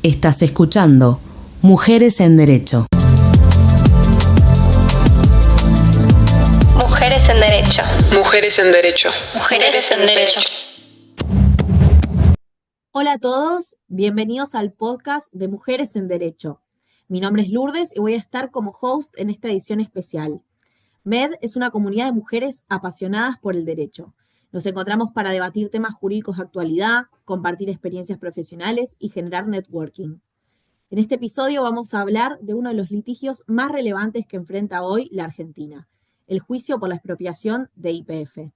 Estás escuchando Mujeres en Derecho. Mujeres en Derecho. Mujeres en Derecho. Mujeres en Derecho. Hola a todos, bienvenidos al podcast de Mujeres en Derecho. Mi nombre es Lourdes y voy a estar como host en esta edición especial. MED es una comunidad de mujeres apasionadas por el derecho. Nos encontramos para debatir temas jurídicos de actualidad, compartir experiencias profesionales y generar networking. En este episodio vamos a hablar de uno de los litigios más relevantes que enfrenta hoy la Argentina, el juicio por la expropiación de YPF.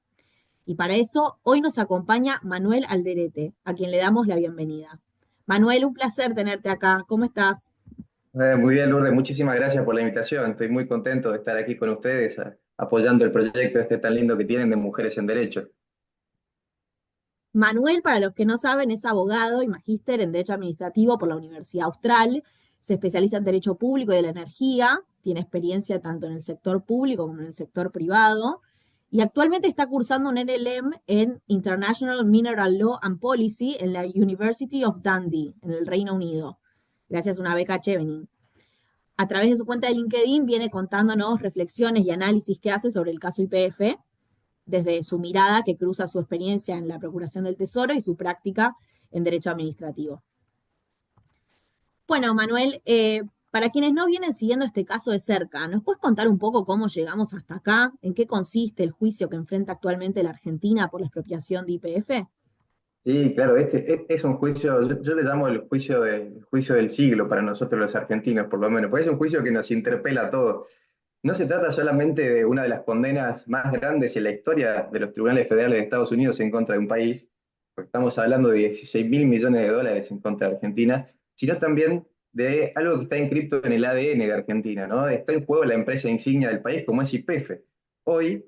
Y para eso, hoy nos acompaña Manuel Alderete, a quien le damos la bienvenida. Manuel, un placer tenerte acá. ¿Cómo estás? Muy bien, Lourdes, muchísimas gracias por la invitación. Estoy muy contento de estar aquí con ustedes, apoyando el proyecto este tan lindo que tienen de Mujeres en Derecho. Manuel, para los que no saben, es abogado y magíster en Derecho Administrativo por la Universidad Austral. Se especializa en Derecho Público y de la Energía. Tiene experiencia tanto en el sector público como en el sector privado. Y actualmente está cursando un LLM en International Mineral Law and Policy en la University of Dundee, en el Reino Unido, gracias a una beca Chevening. A través de su cuenta de LinkedIn viene contándonos reflexiones y análisis que hace sobre el caso YPF, desde su mirada que cruza su experiencia en la Procuración del Tesoro y su práctica en Derecho Administrativo. Bueno, Manuel, para quienes no vienen siguiendo este caso de cerca, ¿nos puedes contar un poco cómo llegamos hasta acá? ¿En qué consiste el juicio que enfrenta actualmente la Argentina por la expropiación de YPF? Sí, claro, este es un juicio, yo le llamo el juicio del siglo para nosotros los argentinos, por lo menos, porque es un juicio que nos interpela a todos. No se trata solamente de una de las condenas más grandes en la historia de los tribunales federales de Estados Unidos en contra de un país, porque estamos hablando de 16 mil millones de dólares en contra de Argentina, sino también de algo que está inscrito en el ADN de Argentina, ¿no? Está en juego la empresa insignia del país como es YPF. Hoy,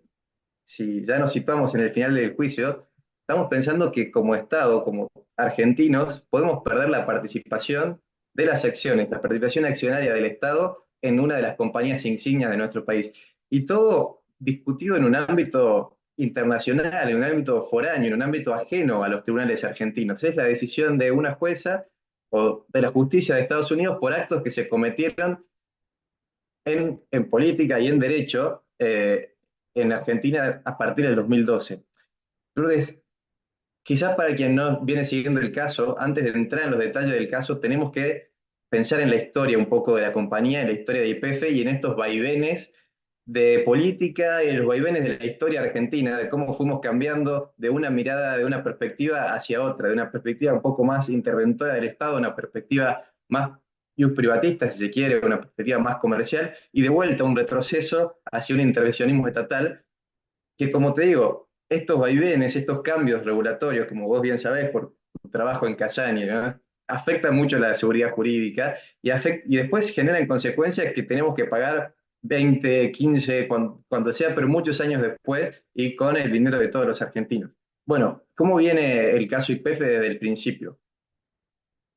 si ya nos situamos en el final del juicio, estamos pensando que como Estado, como argentinos, podemos perder la participación de las acciones, la participación accionaria del Estado en una de las compañías insignias de nuestro país. Y todo discutido en un ámbito internacional, en un ámbito foráneo, en un ámbito ajeno a los tribunales argentinos. Es la decisión de una jueza o de la justicia de Estados Unidos por actos que se cometieron en política y en derecho en Argentina a partir del 2012. Lourdes, quizás para quien no viene siguiendo el caso, antes de entrar en los detalles del caso, tenemos que pensar en la historia un poco de la compañía, en la historia de YPF y en estos vaivenes de política y en los vaivenes de la historia argentina, de cómo fuimos cambiando de una mirada, de una perspectiva hacia otra, de una perspectiva un poco más interventora del Estado, una perspectiva más privatista, si se quiere, una perspectiva más comercial, y de vuelta un retroceso hacia un intervencionismo estatal que, como te digo, estos vaivenes, estos cambios regulatorios, como vos bien sabés por tu trabajo en Casaña, ¿no? Afectan mucho la seguridad jurídica y después generan consecuencias que tenemos que pagar 20, 15, cuando sea, pero muchos años después y con el dinero de todos los argentinos. Bueno, ¿cómo viene el caso YPF desde el principio?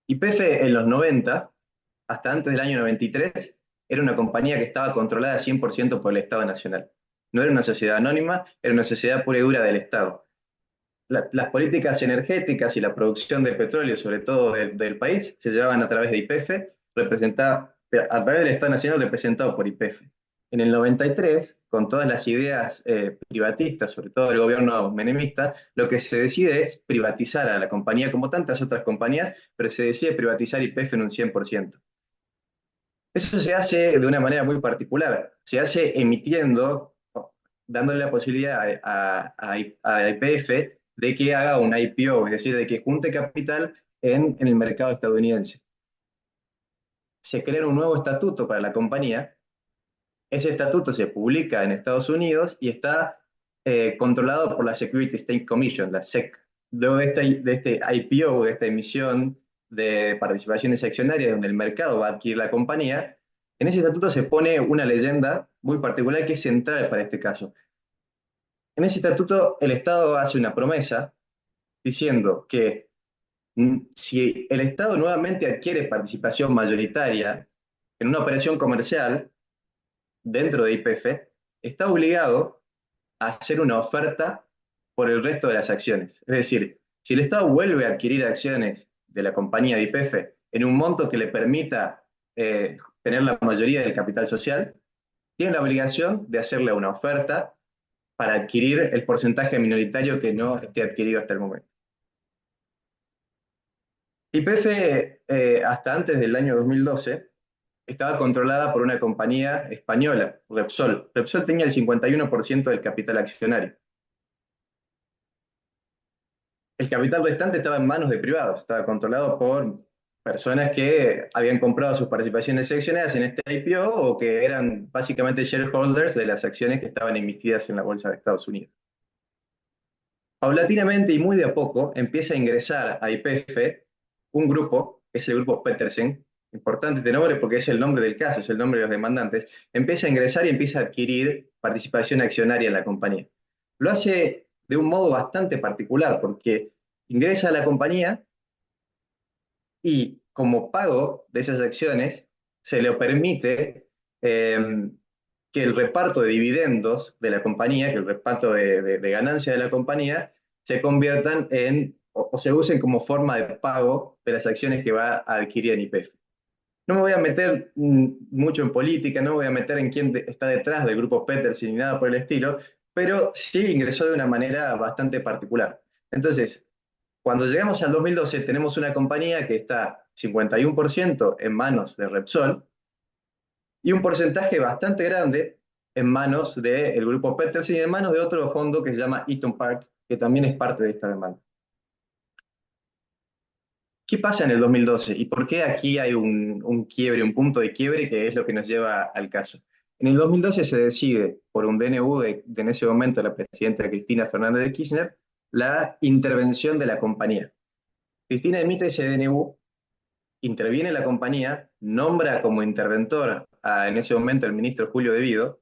YPF en los 90, hasta antes del año 93, era una compañía que estaba controlada 100% por el Estado Nacional. No era una sociedad anónima, era una sociedad pura y dura del Estado. Las políticas energéticas y la producción de petróleo, sobre todo del país, se llevaban a través de YPF, a través del Estado Nacional representado por YPF. En el 93, con todas las ideas privatistas, sobre todo del gobierno menemista, lo que se decide es privatizar a la compañía como tantas otras compañías, pero se decide privatizar YPF en un 100%. Eso se hace de una manera muy particular, se hace emitiendo, dándole la posibilidad a YPF de que haga un IPO, es decir, de que junte capital en el mercado estadounidense. Se crea un nuevo estatuto para la compañía, ese estatuto se publica en Estados Unidos y está controlado por la Securities State Commission, la SEC. Luego de este IPO, de esta emisión de participaciones accionarias donde el mercado va a adquirir la compañía, en ese estatuto se pone una leyenda muy particular que es central para este caso. En ese estatuto el Estado hace una promesa diciendo que si el Estado nuevamente adquiere participación mayoritaria en una operación comercial dentro de YPF, está obligado a hacer una oferta por el resto de las acciones. Es decir, si el Estado vuelve a adquirir acciones de la compañía de YPF en un monto que le permita tener la mayoría del capital social, tiene la obligación de hacerle una oferta para adquirir el porcentaje minoritario que no esté adquirido hasta el momento. YPF, hasta antes del año 2012, estaba controlada por una compañía española, Repsol. Repsol tenía el 51% del capital accionario. El capital restante estaba en manos de privados, estaba controlado por personas que habían comprado sus participaciones accionarias en este IPO o que eran básicamente shareholders de las acciones que estaban emitidas en la bolsa de Estados Unidos. Paulatinamente y muy de a poco empieza a ingresar a YPF un grupo, que es el grupo Petersen, importante este nombre porque es el nombre del caso, es el nombre de los demandantes, empieza a ingresar y empieza a adquirir participación accionaria en la compañía. Lo hace de un modo bastante particular porque ingresa a la compañía y como pago de esas acciones se le permite que el reparto de dividendos de la compañía, que el reparto de ganancia de la compañía, se conviertan o se usen como forma de pago de las acciones que va a adquirir en YPF. No me voy a meter mucho en política, no me voy a meter en quién está detrás del grupo Petersen ni nada por el estilo, pero sí ingresó de una manera bastante particular. Entonces, cuando llegamos al 2012, tenemos una compañía que está 51% en manos de Repsol y un porcentaje bastante grande en manos del grupo Petersen y en manos de otro fondo que se llama Eaton Park, que también es parte de esta demanda. ¿Qué pasa en el 2012 y por qué aquí hay un quiebre, un punto de quiebre que es lo que nos lleva al caso? En el 2012 se decide por un DNU de en ese momento la presidenta Cristina Fernández de Kirchner la intervención de la compañía. Cristina emite ese DNU, interviene la compañía, nombra como interventor en ese momento el ministro Julio De Vido,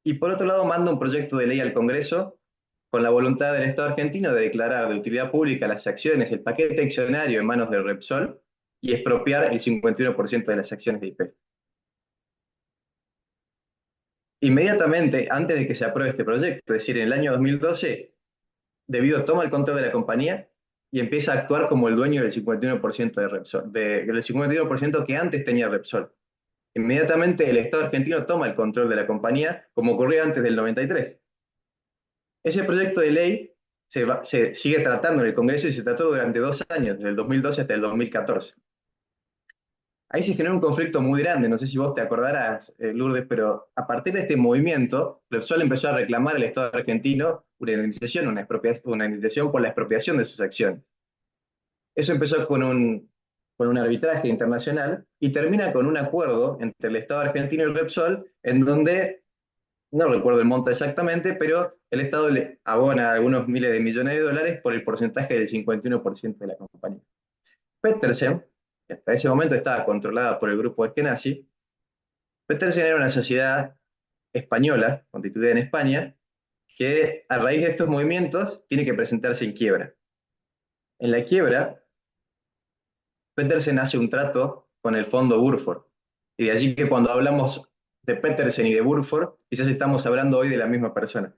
y por otro lado manda un proyecto de ley al Congreso con la voluntad del Estado argentino de declarar de utilidad pública las acciones, el paquete accionario en manos de Repsol y expropiar el 51% de las acciones de YPF. Inmediatamente, antes de que se apruebe este proyecto, es decir, en el año 2012, De Vido toma el control de la compañía y empieza a actuar como el dueño del 51% de Repsol, del 51% que antes tenía Repsol. Inmediatamente el Estado argentino toma el control de la compañía, como ocurrió antes del 93. Ese proyecto de ley se sigue tratando en el Congreso y se trató durante 2 años, desde el 2012 hasta el 2014. Ahí se generó un conflicto muy grande, no sé si vos te acordarás, Lourdes, pero a partir de este movimiento, Repsol empezó a reclamar al Estado argentino una indemnización, una indemnización por la expropiación de sus acciones. Eso empezó con un arbitraje internacional y termina con un acuerdo entre el Estado argentino y Repsol, en donde, no recuerdo el monto exactamente, pero el Estado le abona algunos miles de millones de dólares por el porcentaje del 51% de la compañía. Petersen, que hasta ese momento estaba controlada por el grupo Eskenazi, Petersen era una sociedad española, constituida en España, que a raíz de estos movimientos tiene que presentarse en quiebra. En la quiebra, Petersen hace un trato con el fondo Burford. Y de allí que cuando hablamos de Petersen y de Burford, quizás estamos hablando hoy de la misma persona.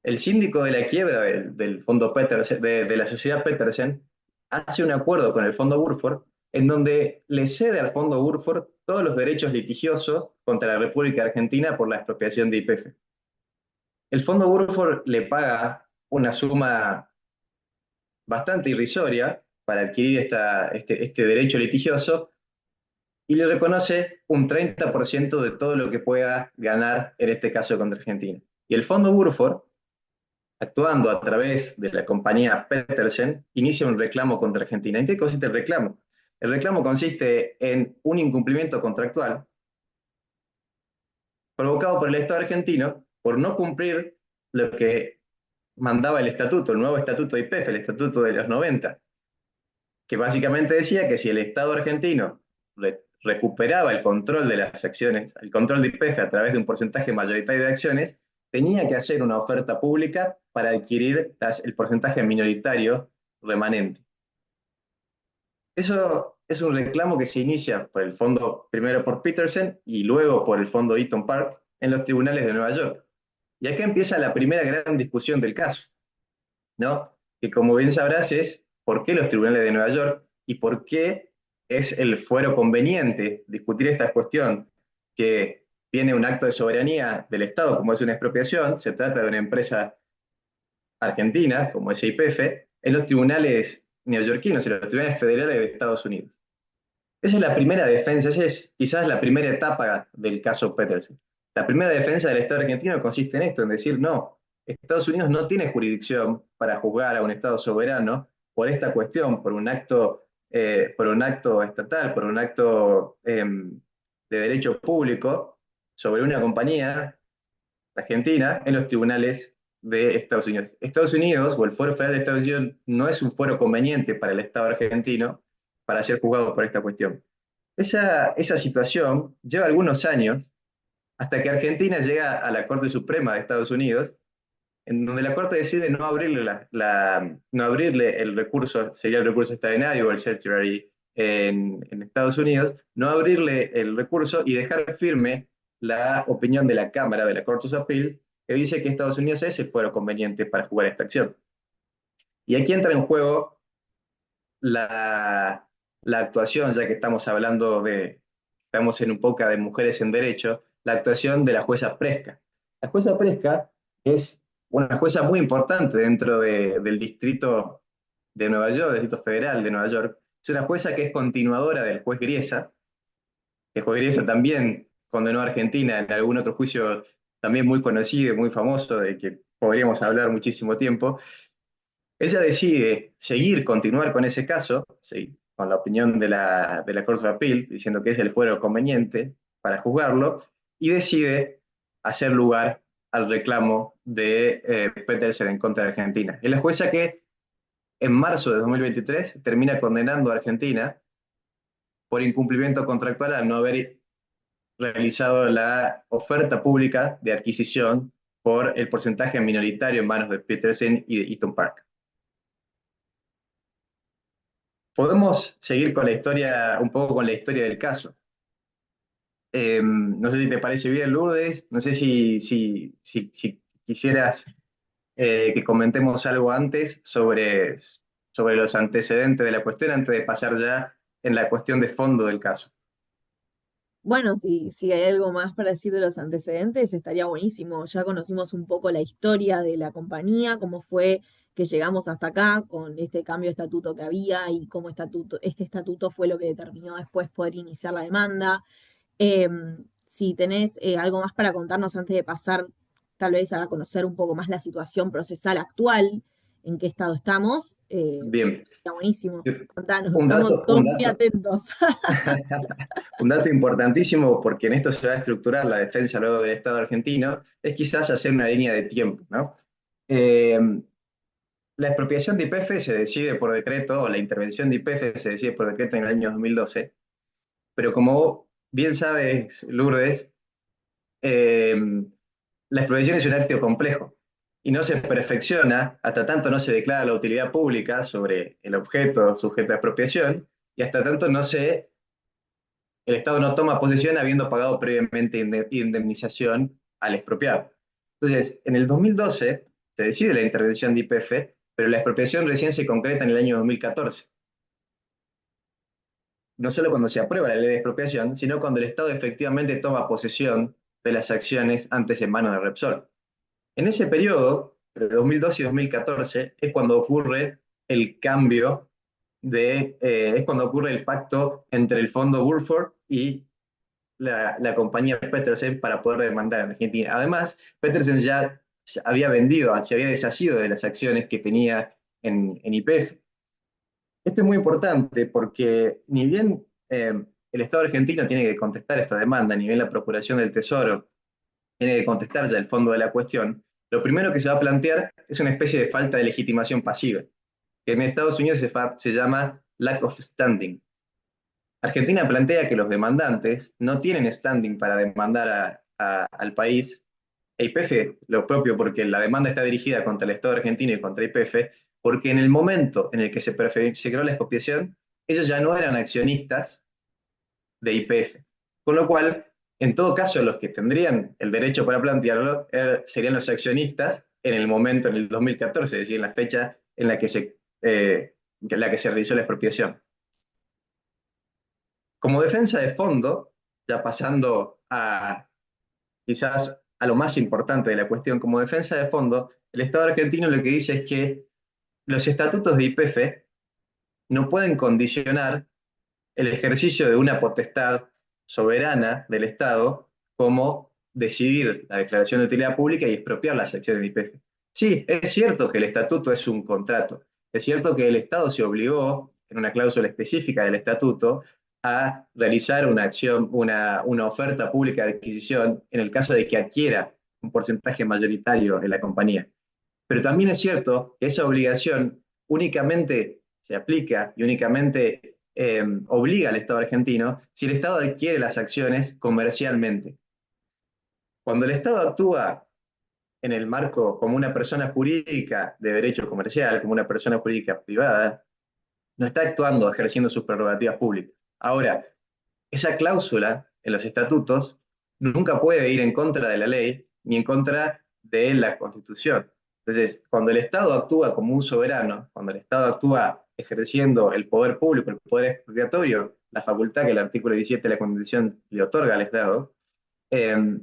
El síndico de la quiebra del fondo Petersen, de la sociedad Petersen, hace un acuerdo con el fondo Burford en donde le cede al fondo Burford todos los derechos litigiosos contra la República Argentina por la expropiación de YPF. El fondo Burford le paga una suma bastante irrisoria para adquirir este derecho litigioso y le reconoce un 30% de todo lo que pueda ganar en este caso contra Argentina. Y el fondo Burford, actuando a través de la compañía Petersen, inicia un reclamo contra Argentina. ¿En qué consiste el reclamo? El reclamo consiste en un incumplimiento contractual provocado por el Estado argentino por no cumplir lo que mandaba el estatuto, el nuevo estatuto de YPF, el estatuto de los 90, que básicamente decía que si el Estado argentino recuperaba el control de las acciones, el control de YPF a través de un porcentaje mayoritario de acciones, tenía que hacer una oferta pública para adquirir el porcentaje minoritario remanente. Eso es un reclamo que se inicia por el fondo, primero por Petersen y luego por el fondo Eaton Park en los tribunales de Nueva York. Y acá empieza la primera gran discusión del caso, ¿no? Que como bien sabrás es por qué los tribunales de Nueva York y por qué es el fuero conveniente discutir esta cuestión que tiene un acto de soberanía del Estado, como es una expropiación, se trata de una empresa argentina, como es YPF, en los tribunales neoyorquinos, en los tribunales federales de Estados Unidos. Esa es la primera defensa, esa es quizás la primera etapa del caso Petersen. La primera defensa del Estado argentino consiste en esto, en decir, no, Estados Unidos no tiene jurisdicción para juzgar a un Estado soberano por esta cuestión, por un acto estatal, por un acto de derecho público sobre una compañía argentina en los tribunales de Estados Unidos. Estados Unidos, o el Foro Federal de Estados Unidos, no es un foro conveniente para el Estado argentino para ser juzgado por esta cuestión. Esa situación lleva algunos años hasta que Argentina llega a la Corte Suprema de Estados Unidos, en donde la Corte decide no abrirle, no abrirle el recurso, sería el recurso extraordinario o el certiorari en Estados Unidos, no abrirle el recurso y dejar firme la opinión de la Cámara de la Court of Appeal, que dice que Estados Unidos es el fuero conveniente para jugar esta acción. Y aquí entra en juego la actuación, ya que estamos en un poco de mujeres en derecho, la actuación de la jueza Presca. La jueza Presca es una jueza muy importante dentro del distrito de Nueva York, del Distrito Federal de Nueva York. Es una jueza que es continuadora del juez Griesa, que el juez Griesa también condenó a Argentina en algún otro juicio también muy conocido y muy famoso, de que podríamos hablar muchísimo tiempo. Ella decide continuar con ese caso, ¿sí?, con la opinión de la Court of Appeal, diciendo que es el fuero conveniente para juzgarlo, y decide hacer lugar al reclamo de Petersen en contra de Argentina. Es la jueza que en marzo de 2023 termina condenando a Argentina por incumplimiento contractual al no haber realizado la oferta pública de adquisición por el porcentaje minoritario en manos de Petersen y de Eaton Park. Podemos seguir con la historia, un poco con la historia del caso. No sé si te parece bien, Lourdes, no sé si quisieras que comentemos algo antes sobre los antecedentes de la cuestión, antes de pasar ya en la cuestión de fondo del caso. Bueno, si hay algo más para decir de los antecedentes, estaría buenísimo. Ya conocimos un poco la historia de la compañía, cómo fue que llegamos hasta acá con este cambio de estatuto que había y cómo este estatuto fue lo que determinó después poder iniciar la demanda. Si tenés algo más para contarnos antes de pasar tal vez a conocer un poco más la situación procesal actual, en qué estado estamos, Bien. está buenísimo. Contanos, Un estamos dato, todos muy atentos. un dato importantísimo, porque en esto se va a estructurar la defensa luego del Estado argentino, es quizás hacer una línea de tiempo, ¿no? La expropiación de YPF se decide por decreto, o la intervención de YPF se decide por decreto en el año 2012, pero como bien sabes, Lourdes, eh, la expropiación es un acto complejo y no se perfecciona hasta tanto no se declara la utilidad pública sobre el objeto sujeto a expropiación y hasta tanto el Estado no toma posesión habiendo pagado previamente indemnización al expropiado. Entonces, en el 2012 se decide la intervención de YPF, pero la expropiación recién se concreta en el año 2014. No solo cuando se aprueba la ley de expropiación, sino cuando el Estado efectivamente toma posesión de las acciones antes en manos de Repsol. En ese periodo, entre 2012 y 2014, es cuando ocurre el cambio es cuando ocurre el pacto entre el fondo Burford y la compañía Petersen para poder demandar en Argentina. Además, Petersen ya se había deshacido de las acciones que tenía en YPF. Esto es muy importante porque ni bien el Estado argentino tiene que contestar esta demanda, ni bien la Procuración del Tesoro tiene que contestar ya el fondo de la cuestión, lo primero que se va a plantear es una especie de falta de legitimación pasiva, que en Estados Unidos se llama lack of standing. Argentina plantea que los demandantes no tienen standing para demandar al país, e YPF lo propio, porque la demanda está dirigida contra el Estado argentino y contra YPF, porque en el momento en el que se creó la expropiación, ellos ya no eran accionistas de YPF. Con lo cual, en todo caso, los que tendrían el derecho para plantearlo serían los accionistas en el momento, en el 2014, es decir, en la fecha en la que se realizó la expropiación. Como defensa de fondo, ya pasando a quizás a lo más importante de la cuestión, como defensa de fondo, el Estado argentino lo que dice es que los estatutos de YPF no pueden condicionar el ejercicio de una potestad soberana del Estado como decidir la declaración de utilidad pública y expropiar las acciones de YPF. Sí, es cierto que el estatuto es un contrato, es cierto que el Estado se obligó, en una cláusula específica del estatuto, a realizar una acción, una oferta pública de adquisición en el caso de que adquiera un porcentaje mayoritario en la compañía. Pero también es cierto que esa obligación únicamente se aplica y únicamente obliga al Estado argentino si el Estado adquiere las acciones comercialmente. Cuando el Estado actúa en el marco como una persona jurídica de derecho comercial, como una persona jurídica privada, no está actuando ejerciendo sus prerrogativas públicas. Ahora, esa cláusula en los estatutos nunca puede ir en contra de la ley ni en contra de la Constitución. Entonces, cuando el Estado actúa como un soberano, cuando el Estado actúa ejerciendo el poder público, el poder expropiatorio, la facultad que el artículo 17 de la Constitución le otorga al Estado, eh,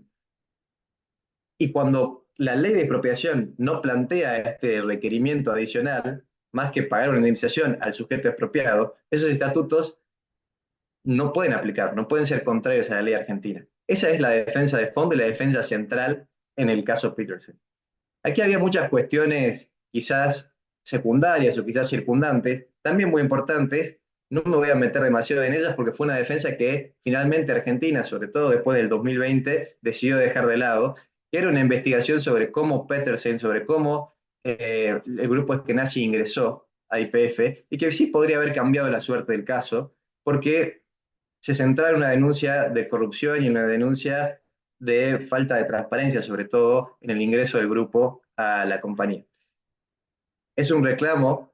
y cuando la ley de expropiación no plantea este requerimiento adicional, más que pagar una indemnización al sujeto expropiado, esos estatutos no pueden aplicar, no pueden ser contrarios a la ley argentina. Esa es la defensa de fondo y la defensa central en el caso Petersen. Aquí había muchas cuestiones quizás secundarias o quizás circundantes, también muy importantes. No me voy a meter demasiado en ellas porque fue una defensa que finalmente Argentina, sobre todo después del 2020, decidió dejar de lado, que era una investigación sobre cómo Petersen, sobre cómo el grupo Eskenazi ingresó a YPF y que sí podría haber cambiado la suerte del caso, porque se centraba en una denuncia de corrupción y una denuncia de falta de transparencia, sobre todo en el ingreso del grupo a la compañía. Es un reclamo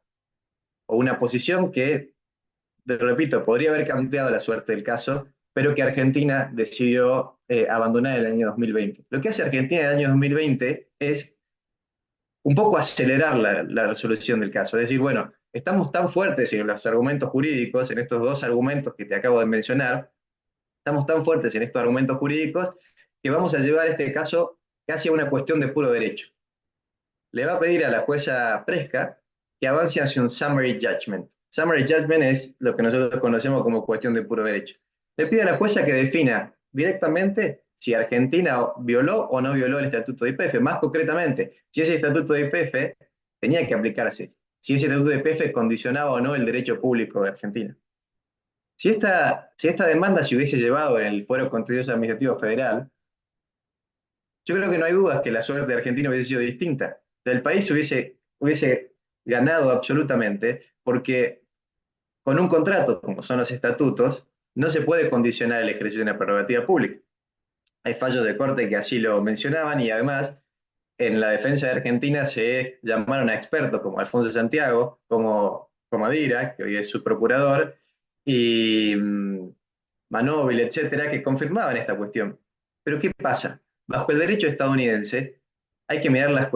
o una posición que, repito, podría haber cambiado la suerte del caso, pero que Argentina decidió abandonar en el año 2020. Lo que hace Argentina en el año 2020 es un poco acelerar la resolución del caso. Es decir, bueno, estamos tan fuertes en los argumentos jurídicos, en estos dos argumentos que te acabo de mencionar, estamos tan fuertes en estos argumentos jurídicos que vamos a llevar este caso casi a una cuestión de puro derecho. Le va a pedir a la jueza Presca que avance hacia un summary judgment. Summary judgment es lo que nosotros conocemos como cuestión de puro derecho. Le pide a la jueza que defina directamente si Argentina violó o no violó el estatuto de YPF, más concretamente, si ese estatuto de YPF tenía que aplicarse, si ese estatuto de YPF condicionaba o no el derecho público de Argentina. Si esta demanda se hubiese llevado en el Fuero Contencioso Administrativo Federal, yo creo que no hay dudas que la suerte de Argentina hubiese sido distinta. El país hubiese ganado absolutamente, porque con un contrato, como son los estatutos, no se puede condicionar el ejercicio de una prerrogativa pública. Hay fallos de corte que así lo mencionaban y además en la defensa de Argentina se llamaron a expertos como Alfonso Santiago, como Dira, que hoy es su procurador, y Manóvil, etcétera, que confirmaban esta cuestión. Pero ¿qué pasa? Bajo el derecho estadounidense hay que mirar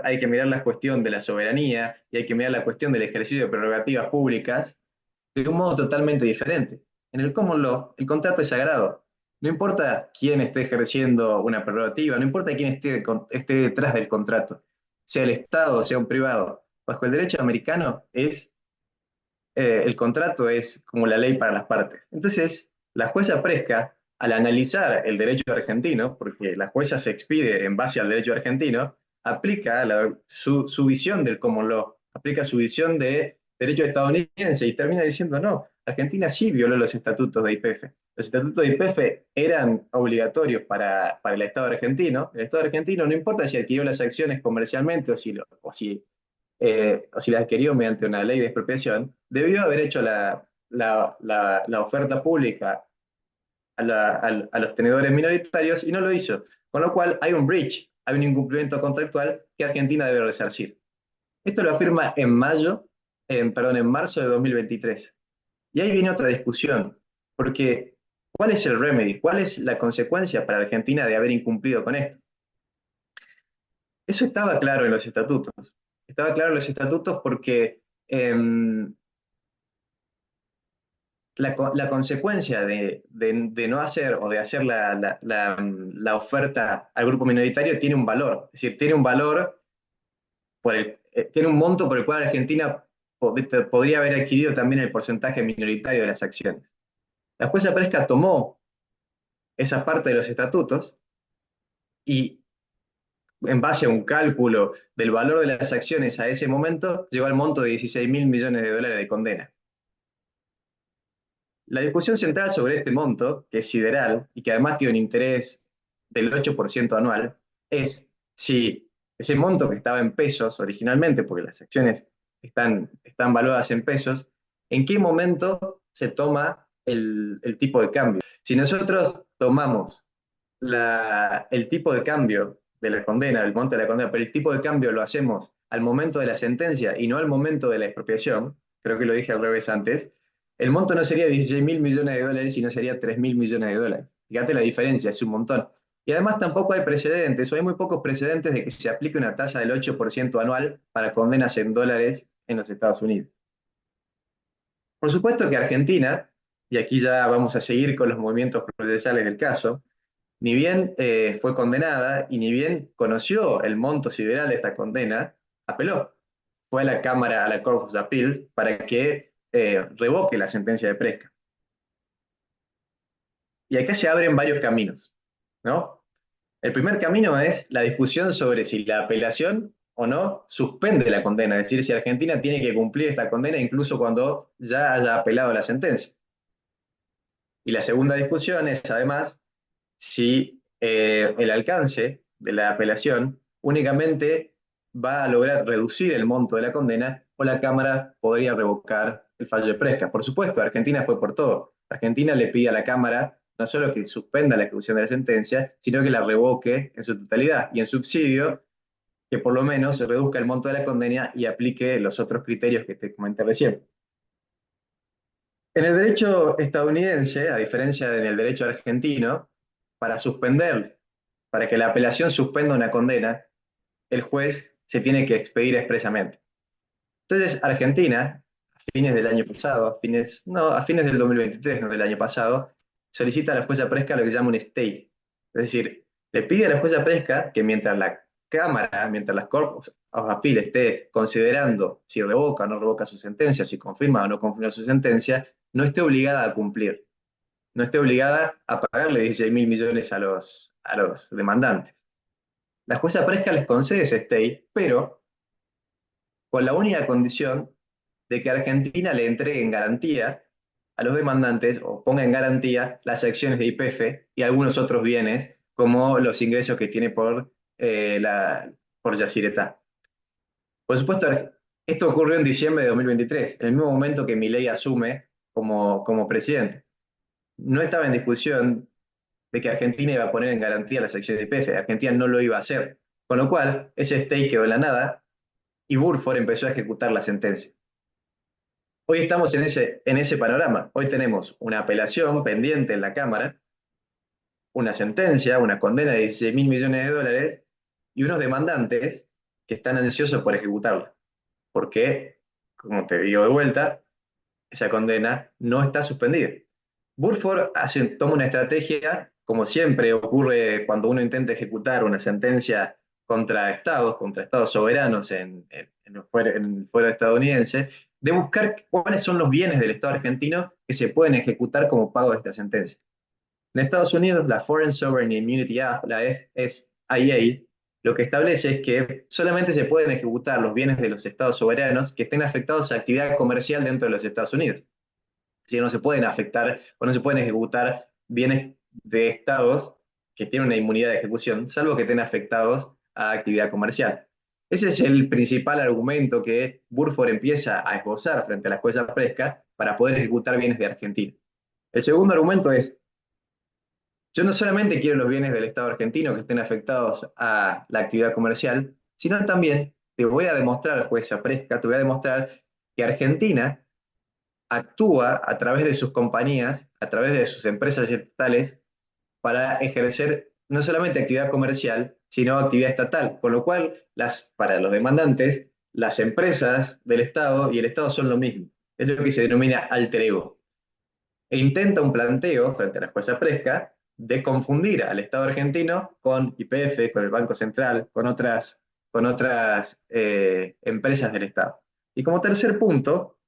hay que mirar la cuestión de la soberanía y hay que mirar la cuestión del ejercicio de prerrogativas públicas de un modo totalmente diferente. En el common law, el contrato es sagrado. No importa quién esté ejerciendo una prerrogativa, no importa quién esté detrás del contrato, sea el Estado o sea un privado. Bajo el derecho americano el contrato es como la ley para las partes. Entonces, la jueza Presca, al analizar el derecho argentino, porque la jueza se expide en base al derecho argentino, aplica su visión del common law, aplica su visión de derecho estadounidense y termina diciendo, no, Argentina sí violó los estatutos de YPF. Los estatutos de YPF eran obligatorios para el Estado argentino. El Estado argentino no importa si adquirió las acciones comercialmente o si la adquirió mediante una ley de expropiación, debió haber hecho la oferta pública a los tenedores minoritarios y no lo hizo. Con lo cual hay un breach, hay un incumplimiento contractual que Argentina debe resarcir. Esto lo afirma en marzo de 2023. Y ahí viene otra discusión, porque ¿cuál es el remedy? ¿Cuál es la consecuencia para Argentina de haber incumplido con esto? Eso estaba claro en los estatutos. Estaba claro en los estatutos porque la consecuencia de no hacer o de hacer la oferta al grupo minoritario tiene un valor. Es decir, tiene un valor, tiene un monto por el cual Argentina podría haber adquirido también el porcentaje minoritario de las acciones. La jueza Presca tomó esa parte de los estatutos y, en base a un cálculo del valor de las acciones a ese momento, llegó al monto de 16.000 millones de dólares de condena. La discusión central sobre este monto, que es sideral y que además tiene un interés del 8% anual, es si ese monto que estaba en pesos originalmente, porque las acciones están valuadas en pesos, ¿en qué momento se toma el tipo de cambio? Si nosotros tomamos el tipo de cambio de la condena, el monto de la condena, pero el tipo de cambio lo hacemos al momento de la sentencia y no al momento de la expropiación, creo que lo dije al revés antes, el monto no sería 16.000 millones de dólares, sino sería 3.000 millones de dólares. Fíjate la diferencia, es un montón. Y además tampoco hay precedentes, o hay muy pocos precedentes de que se aplique una tasa del 8% anual para condenas en dólares en los Estados Unidos. Por supuesto que Argentina, y aquí ya vamos a seguir con los movimientos procesales del caso, ni bien fue condenada y ni bien conoció el monto sideral de esta condena, apeló. Fue a la Cámara, a la Court of Appeals, para que revoque la sentencia de Presca. Y acá se abren varios caminos, ¿no? El primer camino es la discusión sobre si la apelación o no suspende la condena, es decir, si Argentina tiene que cumplir esta condena incluso cuando ya haya apelado la sentencia. Y la segunda discusión es, además, si el alcance de la apelación únicamente va a lograr reducir el monto de la condena o la Cámara podría revocar el fallo de Presca. Por supuesto, Argentina fue por todo. Argentina le pide a la Cámara no solo que suspenda la ejecución de la sentencia, sino que la revoque en su totalidad y en subsidio que por lo menos se reduzca el monto de la condena y aplique los otros criterios que te comenté recién. En el derecho estadounidense, a diferencia del derecho argentino, para suspender, para que la apelación suspenda una condena, el juez se tiene que expedir expresamente. Entonces, Argentina, a fines del año pasado, a fines del 2023, no del año pasado, solicita a la jueza Presca lo que se llama un stay. Es decir, le pide a la jueza Presca que mientras la Cámara, mientras la Court of Appeal esté considerando si revoca o no revoca su sentencia, si confirma o no confirma su sentencia, no esté obligada a cumplir, no esté obligada a pagarle 16.000 millones a los demandantes. La jueza Presca les concede ese stay, pero con la única condición de que Argentina le entregue en garantía a los demandantes o ponga en garantía las acciones de YPF y algunos otros bienes, como los ingresos que tiene por Yacyretá. Por supuesto, esto ocurrió en diciembre de 2023, en el mismo momento que Milei asume como presidente. No estaba en discusión de que Argentina iba a poner en garantía las acciones de YPF, Argentina no lo iba a hacer, con lo cual ese stay quedó en la nada y Burford empezó a ejecutar la sentencia. Hoy estamos en ese panorama. Hoy tenemos una apelación pendiente en la Cámara, una sentencia, una condena de 16.000 millones de dólares y unos demandantes que están ansiosos por ejecutarla. Porque, como te digo de vuelta, esa condena no está suspendida. Burford toma una estrategia, como siempre ocurre cuando uno intenta ejecutar una sentencia contra estados soberanos en el fuero estadounidense, de buscar cuáles son los bienes del Estado argentino que se pueden ejecutar como pago de esta sentencia. En Estados Unidos, la Foreign Sovereign Immunity Act, la FSIA, lo que establece es que solamente se pueden ejecutar los bienes de los estados soberanos que estén afectados a actividad comercial dentro de los Estados Unidos. Si no se pueden afectar o no se pueden ejecutar bienes de estados que tienen una inmunidad de ejecución, salvo que estén afectados a actividad comercial. Ese es el principal argumento que Burford empieza a esbozar frente a la jueza Presca para poder ejecutar bienes de Argentina. El segundo argumento es: yo no solamente quiero los bienes del Estado argentino que estén afectados a la actividad comercial, sino también te voy a demostrar, jueza Presca, te voy a demostrar que Argentina actúa a través de sus compañías, a través de sus empresas estatales, para ejercer no solamente actividad comercial, sino actividad estatal, con lo cual, para los demandantes, las empresas del Estado y el Estado son lo mismo. Es lo que se denomina alter ego. e intenta un planteo frente a la jueza Presca de confundir al Estado argentino con YPF, con el Banco Central, con otras empresas del Estado. Y como tercer punto,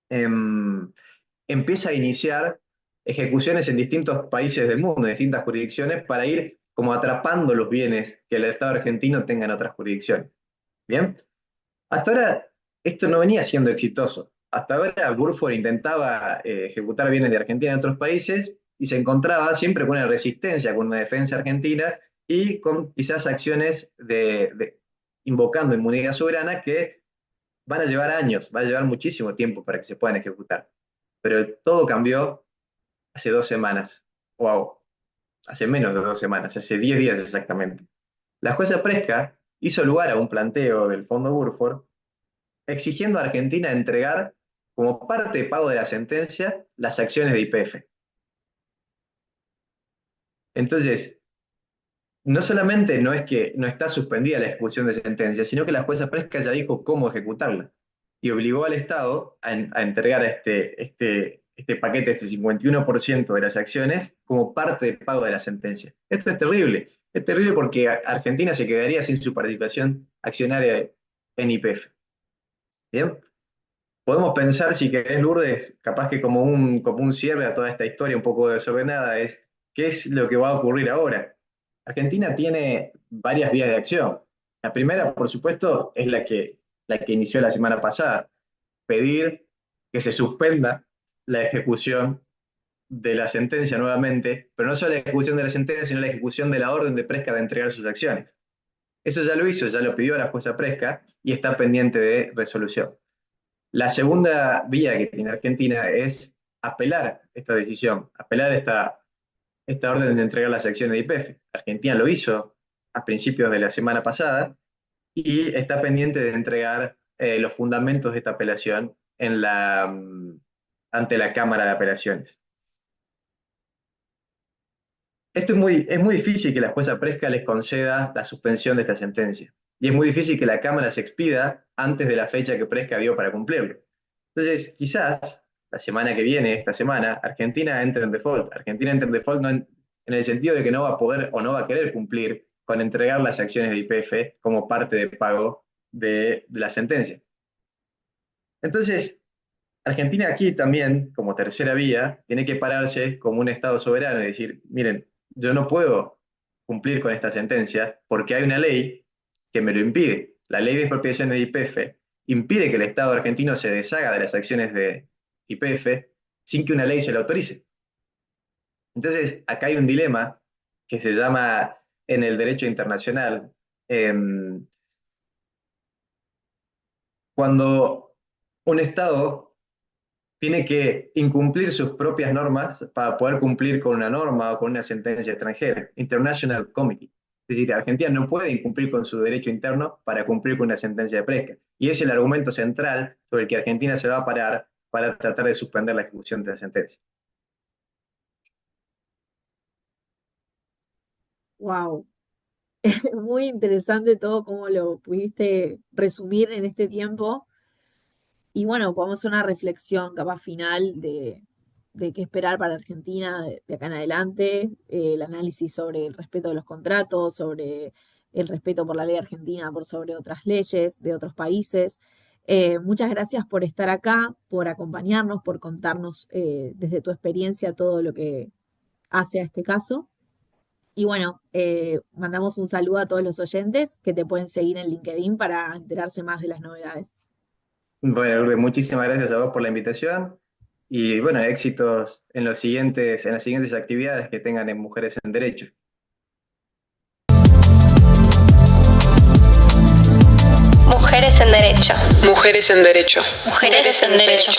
empieza a iniciar ejecuciones en distintos países del mundo, en distintas jurisdicciones, para ir como atrapando los bienes que el Estado argentino tenga en otras jurisdicciones. ¿Bien? Hasta ahora esto no venía siendo exitoso. Hasta ahora Burford intentaba ejecutar bienes de Argentina en otros países y se encontraba siempre con una resistencia, con una defensa argentina y con quizás acciones invocando inmunidad soberana que van a llevar años, va a llevar muchísimo tiempo para que se puedan ejecutar. Pero todo cambió hace 2 semanas, o hace menos de 2 semanas, hace 10 días exactamente. La jueza Presca hizo lugar a un planteo del Fondo Burford exigiendo a Argentina entregar como parte de pago de la sentencia las acciones de YPF. Entonces, no solamente no es que no está suspendida la ejecución de sentencia, sino que la jueza Presca ya dijo cómo ejecutarla y obligó al Estado a entregar este paquete, este 51% de las acciones, como parte del pago de la sentencia. Esto es terrible porque Argentina se quedaría sin su participación accionaria en YPF. ¿Bien? Podemos pensar, si querés, Lourdes, capaz que como un cierre a toda esta historia un poco desordenada, es ¿qué es lo que va a ocurrir ahora? Argentina tiene varias vías de acción. La primera, por supuesto, es la que inició la semana pasada, pedir que se suspenda la ejecución de la sentencia nuevamente, pero no solo la ejecución de la sentencia, sino la ejecución de la orden de Presca de entregar sus acciones. Eso ya lo hizo, ya lo pidió a la jueza Presca y está pendiente de resolución. La segunda vía que tiene Argentina es apelar esta decisión, apelar esta orden de entregar las acciones de YPF. Argentina lo hizo a principios de la semana pasada y está pendiente de entregar los fundamentos de esta apelación ante la Cámara de Apelaciones. Es muy difícil que la jueza Presca les conceda la suspensión de esta sentencia. Y es muy difícil que la Cámara se expida antes de la fecha que Presca dio para cumplirlo. Entonces, quizás la semana que viene, esta semana, Argentina entre en default. Argentina entra en default en el sentido de que no va a poder o no va a querer cumplir con entregar las acciones de YPF como parte de pago de la sentencia. Entonces, Argentina aquí también, como tercera vía, tiene que pararse como un Estado soberano y decir, miren, yo no puedo cumplir con esta sentencia porque hay una ley que me lo impide. La ley de expropiación de YPF impide que el Estado argentino se deshaga de las acciones de YPF sin que una ley se lo autorice. Entonces, acá hay un dilema que se llama en el derecho internacional, cuando un Estado tiene que incumplir sus propias normas para poder cumplir con una norma o con una sentencia extranjera, International Committee. Es decir, Argentina no puede incumplir con su derecho interno para cumplir con una sentencia de Presca. Y es el argumento central sobre el que Argentina se va a parar para tratar de suspender la ejecución de la sentencia. Wow. Muy interesante todo cómo lo pudiste resumir en este tiempo. Y bueno, podemos hacer una reflexión capaz final de qué esperar para Argentina de acá en adelante, el análisis sobre el respeto de los contratos, sobre el respeto por la ley argentina por sobre otras leyes de otros países. Muchas gracias por estar acá, por acompañarnos, por contarnos desde tu experiencia todo lo que hace a este caso. Y bueno, mandamos un saludo a todos los oyentes que te pueden seguir en LinkedIn para enterarse más de las novedades. Bueno, Lourdes, muchísimas gracias a vos por la invitación y bueno, éxitos en las siguientes actividades que tengan en Mujeres en Derecho. Mujeres en Derecho. Mujeres en Derecho. Mujeres en Derecho.